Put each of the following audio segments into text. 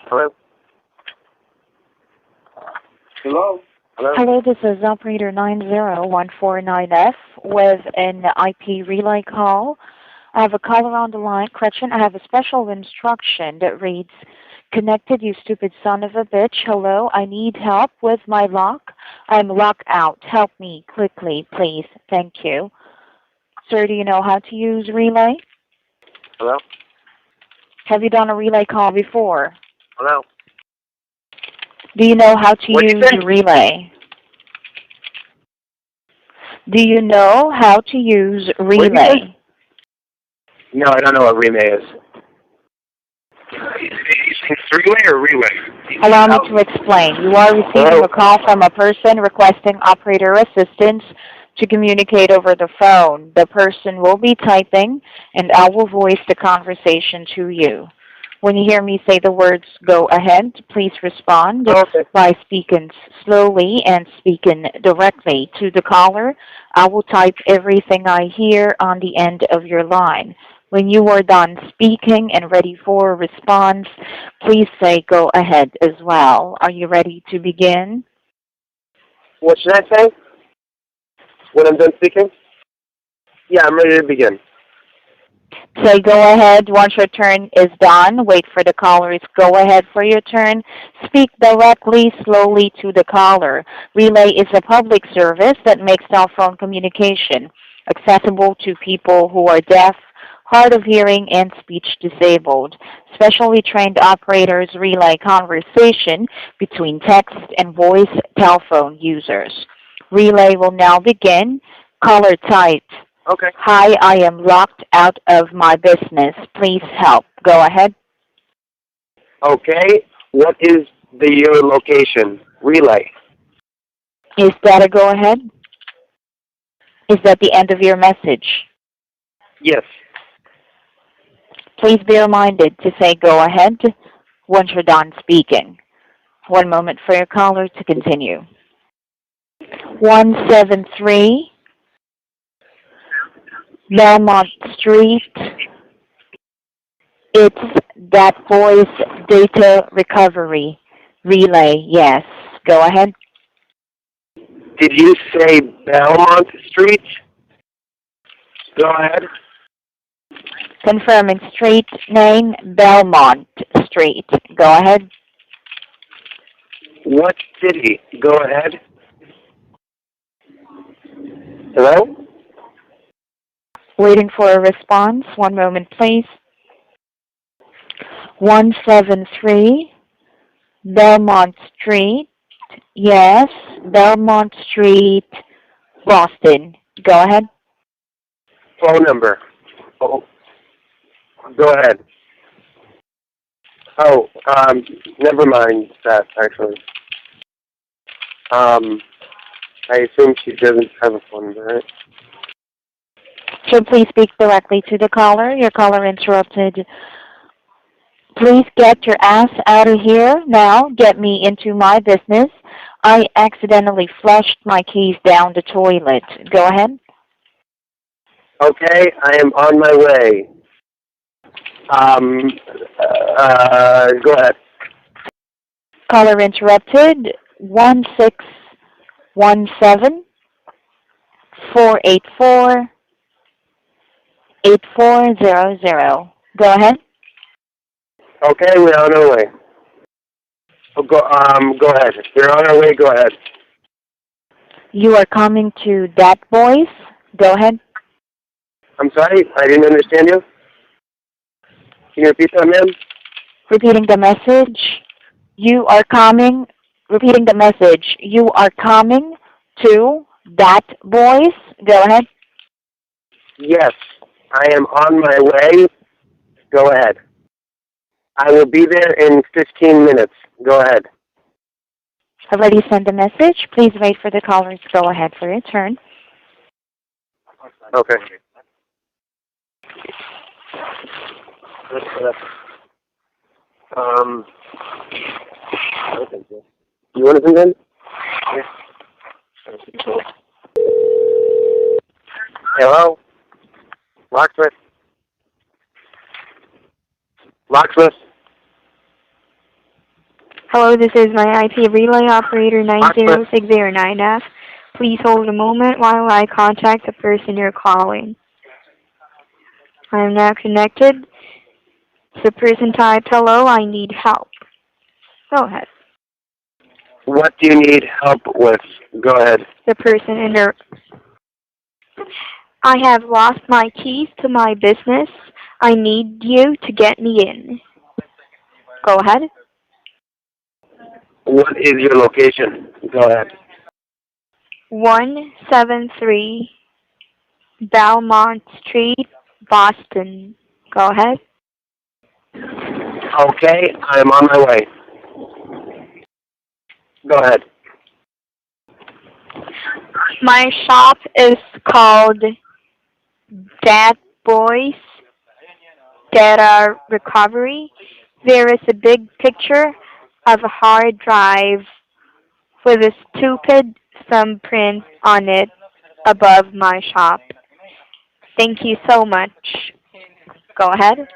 Hello? Hello? Hello? Hello, this is operator 90149F with an IP relay call. I have a caller on the line. Gretchen, I have a special instruction that reads, "Connected, you stupid son of a bitch. Hello, I need help with my lock. I'm locked out. Help me quickly, please. Thank you." Sir, do you know how to use relay? Hello? Have you done a relay call before? Hello? Do you know how to What'd you use say? relay? Do you know how to use What'd you say? relay? No, I don't know what relay is. You saying three-way or relay? Allow me to explain. You are receiving a call from a person requesting operator assistance to communicate over the phone. The person will be typing, and I will voice the conversation to you. When you hear me say the words "go ahead," please respond by speaking slowly and speaking directly to the caller. I will type everything I hear on the end of your line. When you are done speaking and ready for a response, please say "go ahead" as well. Are you ready to begin? What should I say? When I'm done speaking? Yeah, I'm ready to begin. Say "go ahead" once your turn is done. Wait for the caller's "go ahead" for your turn. Speak directly, slowly to the caller. Relay is a public service that makes cell phone communication accessible to people who are deaf, hard of hearing, and speech disabled. Specially trained operators relay conversation between text and voice telephone users. Relay will now begin. Caller type. Okay. "Hi, I am locked out of my business. Please help." Go ahead. Okay. What is your location? Relay. Is that a go ahead? Is that the end of your message? Yes. Please be reminded to say "go ahead" once you're done speaking. One moment for your caller to continue. 173 Belmont Street. It's DatBoys data recovery relay. Yes. Go ahead. Did you say Belmont Street? Go ahead. Confirming street name, Belmont Street. Go ahead. What city? Go ahead. Hello? Waiting for a response. One moment, please. 173 Belmont Street. Yes, Belmont Street, Boston. Go ahead. Phone number. Oh. Go ahead. Oh, never mind that, actually. I assume she doesn't have a phone number, right? So please speak directly to the caller. Your caller interrupted. Please get your ass out of here now. Get me into my business. I accidentally flushed my keys down the toilet. Go ahead. Okay, I am on my way. Go ahead. Caller interrupted. 1617 484 8400. Go ahead. Okay, we're on our way. Oh, go ahead. We're on our way, go ahead. You are coming to DatBoys. Go ahead. I'm sorry, I didn't understand you. Can you repeat that, ma'am? Repeating the message. You are coming. Repeating the message. You are coming to DatBoys. Go ahead. Yes, I am on my way. Go ahead. I will be there in 15 minutes. Go ahead. I've already sent the message. Please wait for the callers. Go ahead for your turn. Okay. You want to come in? Yeah. Hello? Locksmith? Locksmith? Hello, this is my IP relay operator 90609F. Please hold a moment while I contact the person you're calling. I am now connected. The person typed, "Hello, I need help." Go ahead. What do you need help with? Go ahead. The person I have lost my keys to my business. I need you to get me in. Go ahead. What is your location? Go ahead. 173 Belmont Street, Boston. Go ahead. Okay, I'm on my way. Go ahead. My shop is called DatBoys, Data Recovery. There is a big picture of a hard drive with a stupid thumbprint on it above my shop. Thank you so much. Go ahead.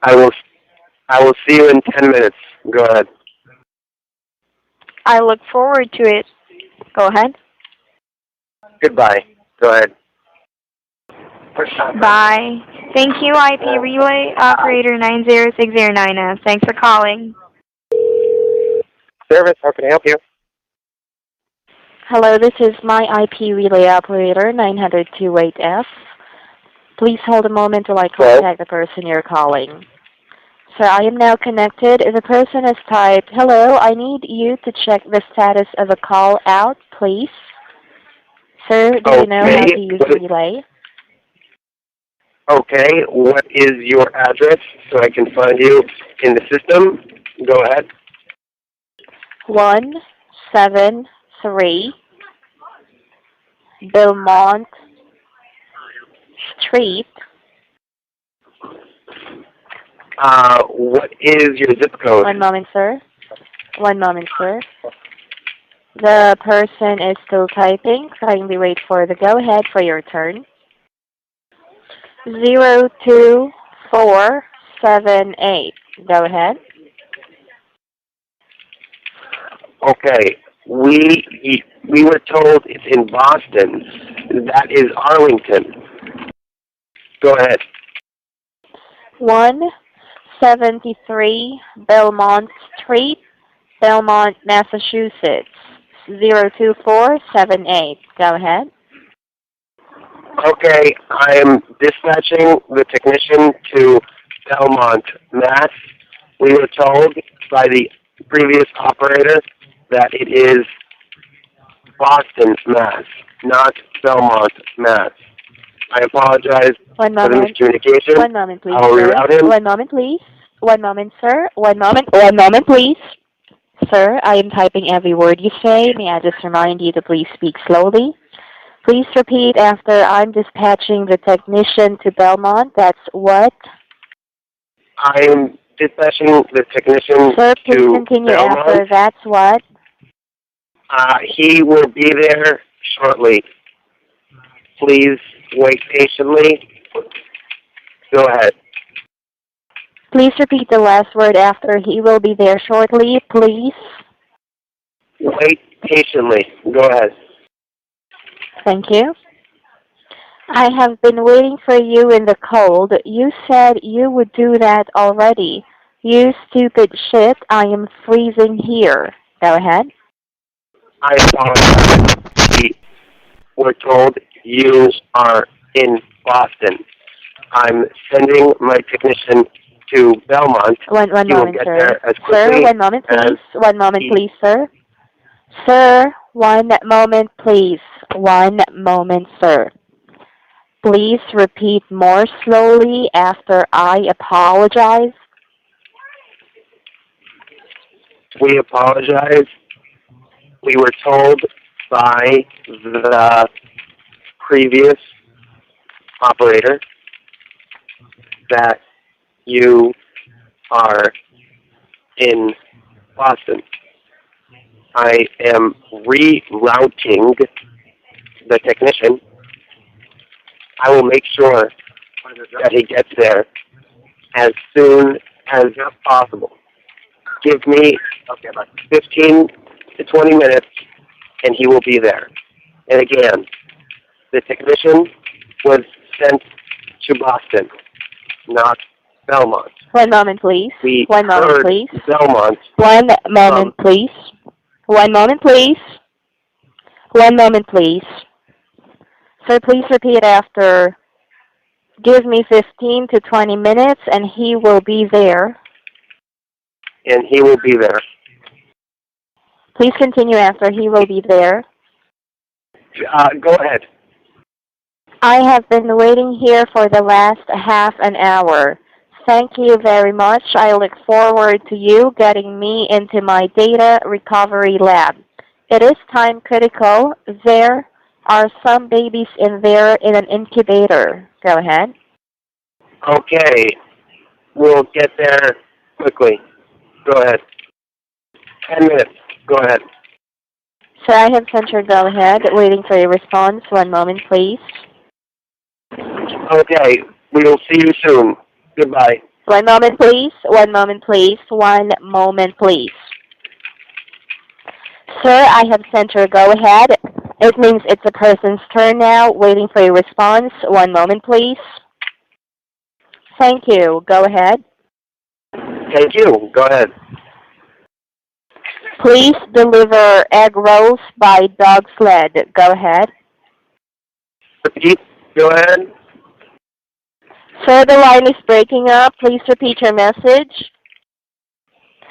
I will see you in 10 minutes. Go ahead. I look forward to it. Go ahead. Goodbye. Go ahead. Bye. Thank you, IP Relay Operator 90609F. Thanks for calling. Service, how can I help you? Hello, this is my IP relay operator, 90028F. Please hold a moment while I contact the person you're calling. Sir, I am now connected. The person has typed, "Hello, I need you to check the status of a call out, please." Sir, do you know how to use relay? Okay, what is your address so I can find you in the system? Go ahead. 173 Belmont Street. What is your zip code? One moment, sir. One moment, sir. The person is still typing. Kindly wait for the go-ahead for your turn. 02478. Go ahead. Okay, we were told it's in Boston. That is Arlington. Go ahead. 173 Belmont Street, Belmont, Massachusetts. 02478. Go ahead. Okay, I am dispatching the technician to Belmont, Mass. We were told by the previous operator that it is Boston, Mass, not Belmont, Mass. I apologize for the miscommunication. One moment, please. I will reroute him. One moment, please. One moment, sir. One moment, please. Sir, I am typing every word you say. May I just remind you to please speak slowly? Please repeat after I'm dispatching the technician to Belmont. That's what? I am dispatching the technician Sir, please to continue Belmont. after. That's what? He will be there shortly. Please wait patiently. Go ahead. Please repeat the last word after "he will be there shortly," please. Wait patiently. Go ahead. Thank you. I have been waiting for you in the cold. You said you would do that already. You stupid shit, I am freezing here. Go ahead. I apologize. We were told you are in Boston. I'm sending my technician to Belmont. One moment, get sir. there as quickly Sir, one moment, please. One moment, please, sir. Sir, one moment, please. One moment, sir. Please repeat more slowly after I apologize. We apologize. We were told by the previous operator that you are in Boston. I am rerouting the technician. I will make sure that he gets there as soon as possible. give me about 15 to 20 minutes, and he will be there. And again, the technician was sent to Boston, not Belmont. One moment, please. We One moment, heard please. Belmont. One moment, please. One moment, please. One moment, please. Sir, please repeat after. Give me 15 to 20 minutes, and he will be there. And he will be there. Please continue after he will be there. Go ahead. I have been waiting here for the last half an hour. Thank you very much. I look forward to you getting me into my data recovery lab. It is time critical. There are some babies in there in an incubator. Go ahead. Okay. We'll get there quickly. Go ahead. 10 minutes. Go ahead. Sir, I have sent your go ahead. Waiting for your response. One moment, please. Okay. We will see you soon. Goodbye. One moment, please. One moment, please. One moment, please. Sir, I have sent your go ahead. It means it's a person's turn now. Waiting for your response. One moment, please. Thank you. Go ahead. Thank you. Go ahead. Please deliver egg rolls by dog sled. Go ahead. Repeat. Go ahead. Sir, the line is breaking up. Please repeat your message.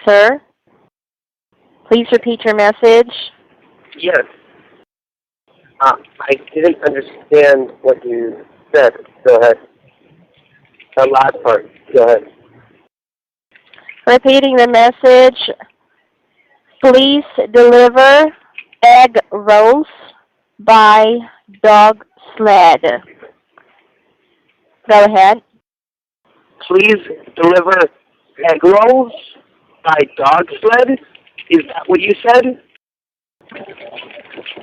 Sir? Please repeat your message. Yes. I didn't understand what you said. Go ahead. The last part. Go ahead. Repeating the message. Please deliver egg rolls by dog sled. Go ahead. Please deliver egg rolls by dog sled? Is that what you said?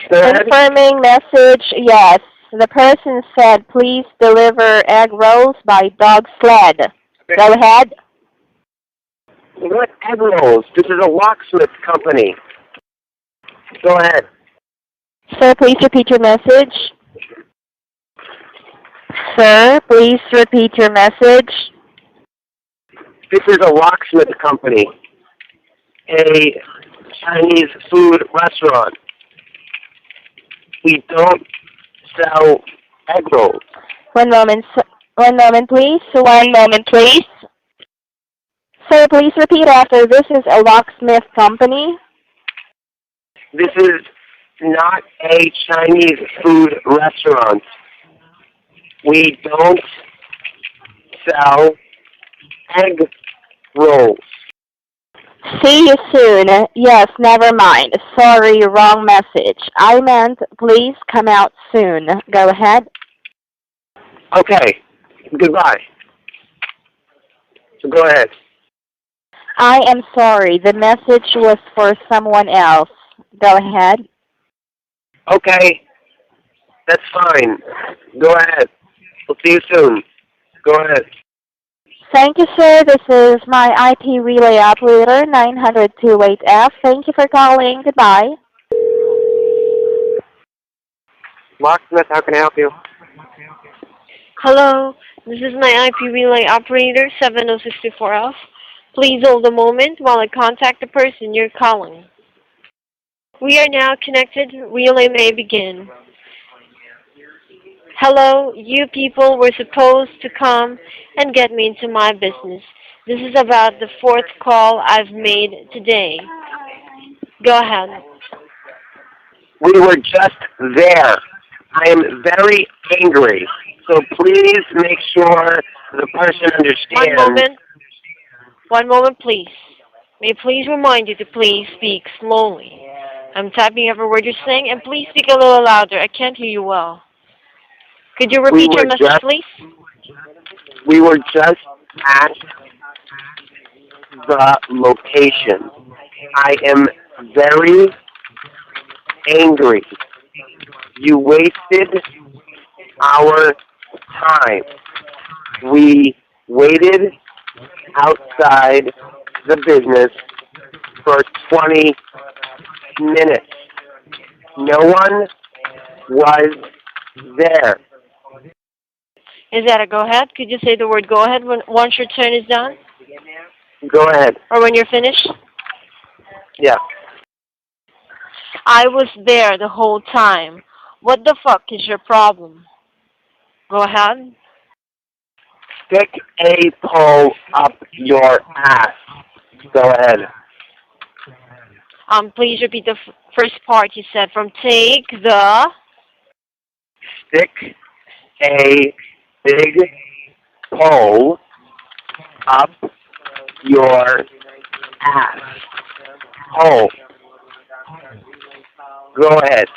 Go ahead. Confirming message, yes. The person said, please deliver egg rolls by dog sled. Go ahead. What egg rolls? This is a locksmith company. Go ahead. Sir, please repeat your message. Sir, please repeat your message. This is a locksmith company. A Chinese food restaurant. We don't sell egg rolls. One moment, please. One moment, please. Sir, please repeat after. This is a locksmith company. This is not a Chinese food restaurant. We don't sell egg rolls. See you soon. Yes, never mind. Sorry, wrong message. I meant please come out soon. Go ahead. Okay. Goodbye. So go ahead. I am sorry. The message was for someone else. Go ahead. Okay. That's fine. Go ahead. We'll see you soon. Go ahead. Thank you, sir. This is my IP relay operator, 90028F. Thank you for calling. Goodbye. Locksmith, how can I help you? Hello, this is my IP relay operator, 7064F. Please hold a moment while I contact the person you're calling. We are now connected. Relay may begin. Hello, you people were supposed to come and get me into my business. This is about the fourth call I've made today. Go ahead. We were just there. I am very angry. So please make sure the person understands. One moment, please. May I please remind you to please speak slowly. I'm typing every word you're saying, and please speak a little louder. I can't hear you well. Could you repeat your message, please? We were just at the location. I am very angry. You wasted our time. We waited outside the business for 20 minutes. No one was there. Is that a go ahead? Could you say the word go ahead once your turn is done? Go ahead. Or when you're finished? Yeah. I was there the whole time. What the fuck is your problem? Go ahead. Stick a pole up your ass. Go ahead. Please repeat the first part you said from take the... Stick a big pole up your ass. Hole. Go ahead.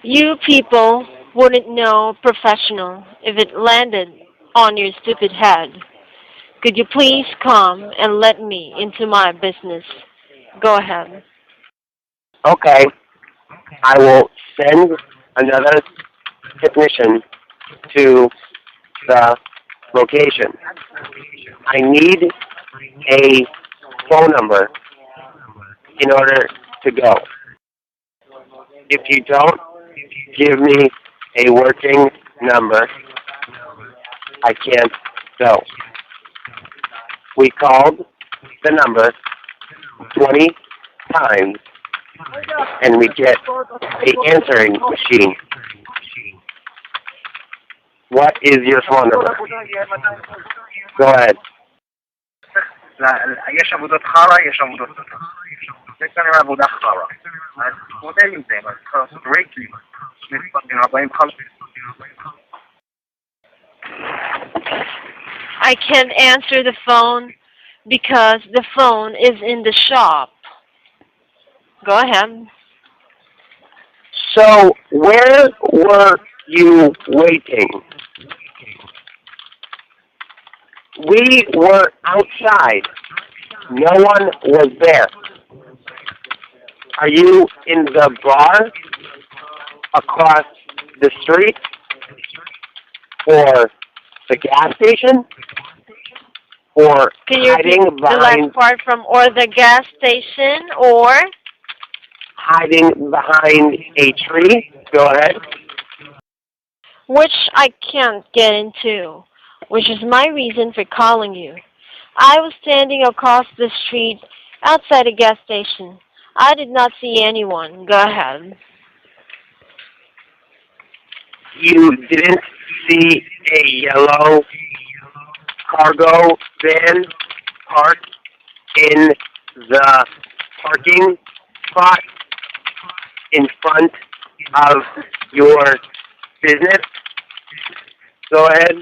You people wouldn't know professional if it landed on your stupid head. Could you please come and let me into my business? Go ahead. Okay. I will send another technician to the location. I need a phone number in order to go. If you don't give me a working number, I can't go. We called the number 20 times and we get an answering machine. What is your phone number? Go ahead. I can't answer the phone because the phone is in the shop. Go ahead. So, where were you waiting? We were outside. No one was there. Are you in the bar across the street? Or the gas station? Or Can you repeat hiding the last behind part from or the gas station or? hiding behind a tree? Go ahead. Which I can't get into, which is my reason for calling you. I was standing across the street outside a gas station. I did not see anyone. Go ahead. You didn't see a yellow cargo van parked in the parking spot in front of your business? Go ahead.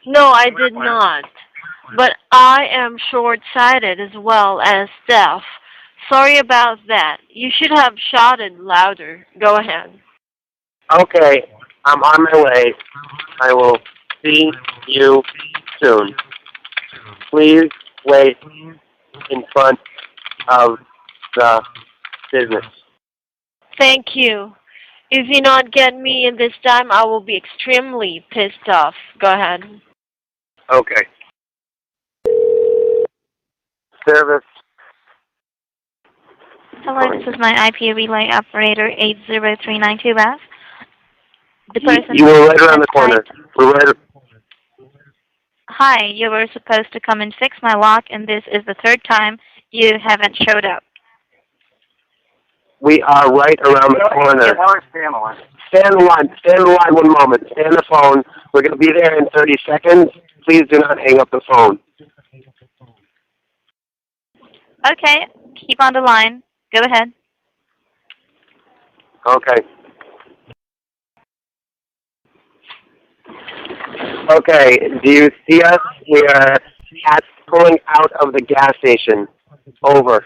No, I did not. But I am short-sighted as well as deaf. Sorry about that. You should have shouted louder. Go ahead. Okay, I'm on my way. I will see you soon. Please wait in front of the business. Thank you. If you not get me in this time, I will be extremely pissed off. Go ahead. Okay. Service. Hello, this is my IP relay operator 80392F. The person You were right around the corner. We're right. Hi, you were supposed to come and fix my lock, and this is the third time you haven't showed up. We are right around the corner. Stay on the line. Stay on the line 1 moment. Stay on the phone. We're going to be there in 30 seconds. Please do not hang up the phone. Okay, keep on the line. Go ahead. Okay. Okay, do you see us? We are pulling out of the gas station. Over.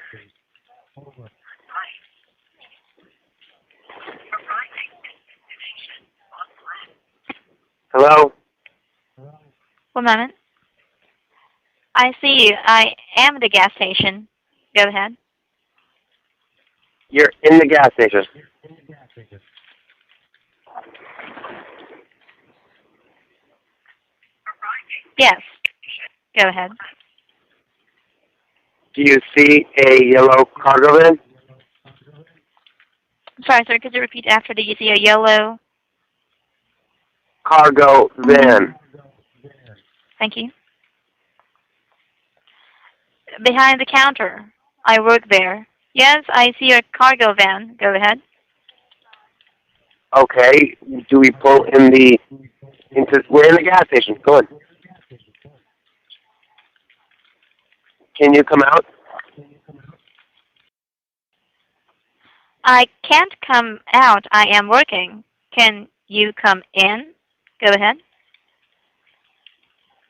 Hello? 1 moment. I see you. I am the gas station. Go ahead. You're in the gas station. Yes. Go ahead. Do you see a yellow cargo van? Sorry, sir. Could you repeat after? Did you see a yellow? Cargo van. Thank you. Behind the counter. I work there. Yes, I see a cargo van. Go ahead. Okay. Do we pull in the we're in the gas station. Go on. Can you come out? I can't come out. I am working. Can you come in? Go ahead.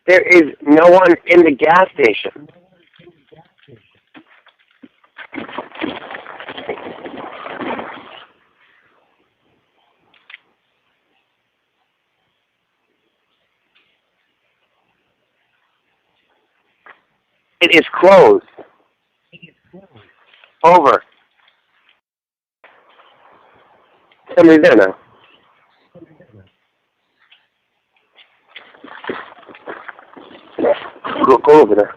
There is no one in the gas station. It is closed. Over. Somebody's there now. Go over there.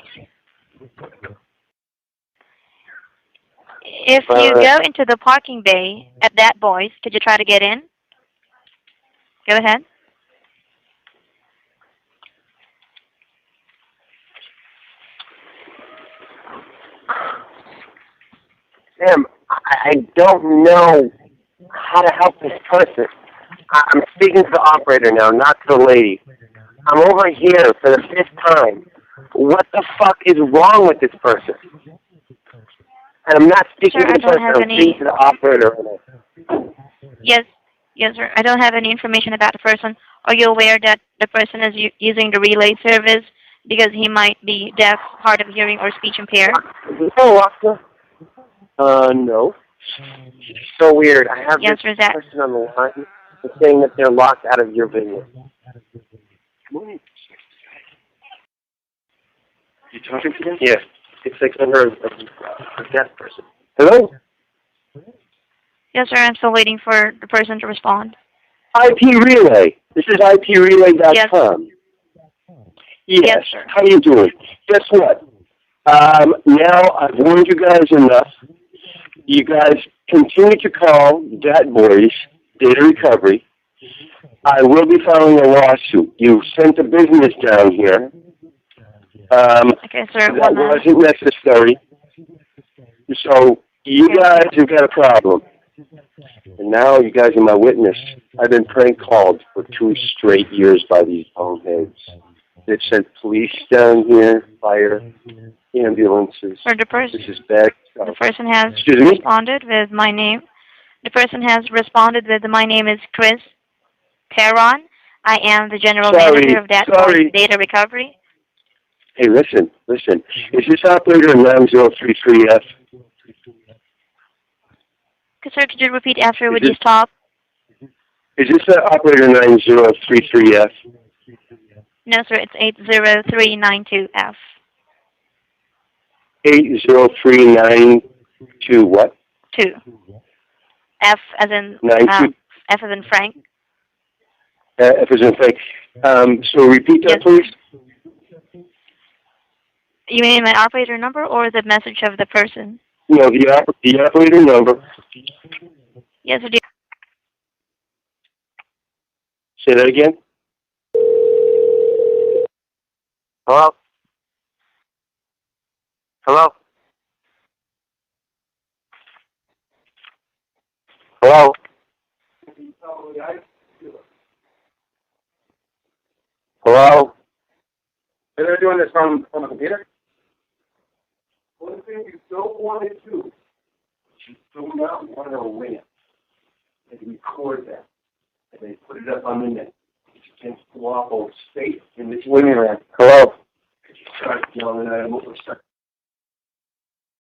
If you go into the parking bay at DatBoys, could you try to get in? Go ahead. Sam, I don't know how to help this person. I'm speaking to the operator now, not to the lady. I'm over here for the 5th time. What the fuck is wrong with this person? And I'm not speaking Sir, to the person, I'm speaking to the operator. Yes, sir. I don't have any information about the person. Are you aware that the person is using the relay service because he might be deaf, hard of hearing, or speech impaired? Oh, Oscar. No. So weird. I have Yes, this sir, person on the line that's saying that they're locked out of your video. You talking to them? Yeah. It's like under a deaf person. Hello? Yes, sir. I'm still waiting for the person to respond. IP Relay. This is IPRelay.com. Yes. Sir. How you doing? Guess what? Now I've warned you guys enough. You guys continue to call DatBoys, Data Recovery. I will be filing a lawsuit. You sent a business down here. Okay, sir. That wasn't necessary. So you guys have got a problem. And now you guys are my witness. I've been prank called for 2 straight years by these boneheads. They've sent police down here, fire, ambulances. Sir, This is bad stuff. the person has Excuse me? responded with my name. The person has responded with my name is Chris Perron. I am the general manager of DatBoys Data Recovery. Hey, listen. Is this operator 9033F? Sir, could you repeat after? Would you stop? Is this operator 9033F? No, sir. It's 80392F. 80392 what? 2. F as in 92. F as in Frank. F as in Frank. So repeat that, please. You mean my operator number or the message of the person? No, the operator number. Yes, sir. Say that again. Hello? Hello? Hello? Hello? They're doing this on the computer? One thing you don't want to do, you do not want to rant. They record that, and they put it up on the net. It's against the law of both state and this women act. Hello? Could you start yelling at them over stuff?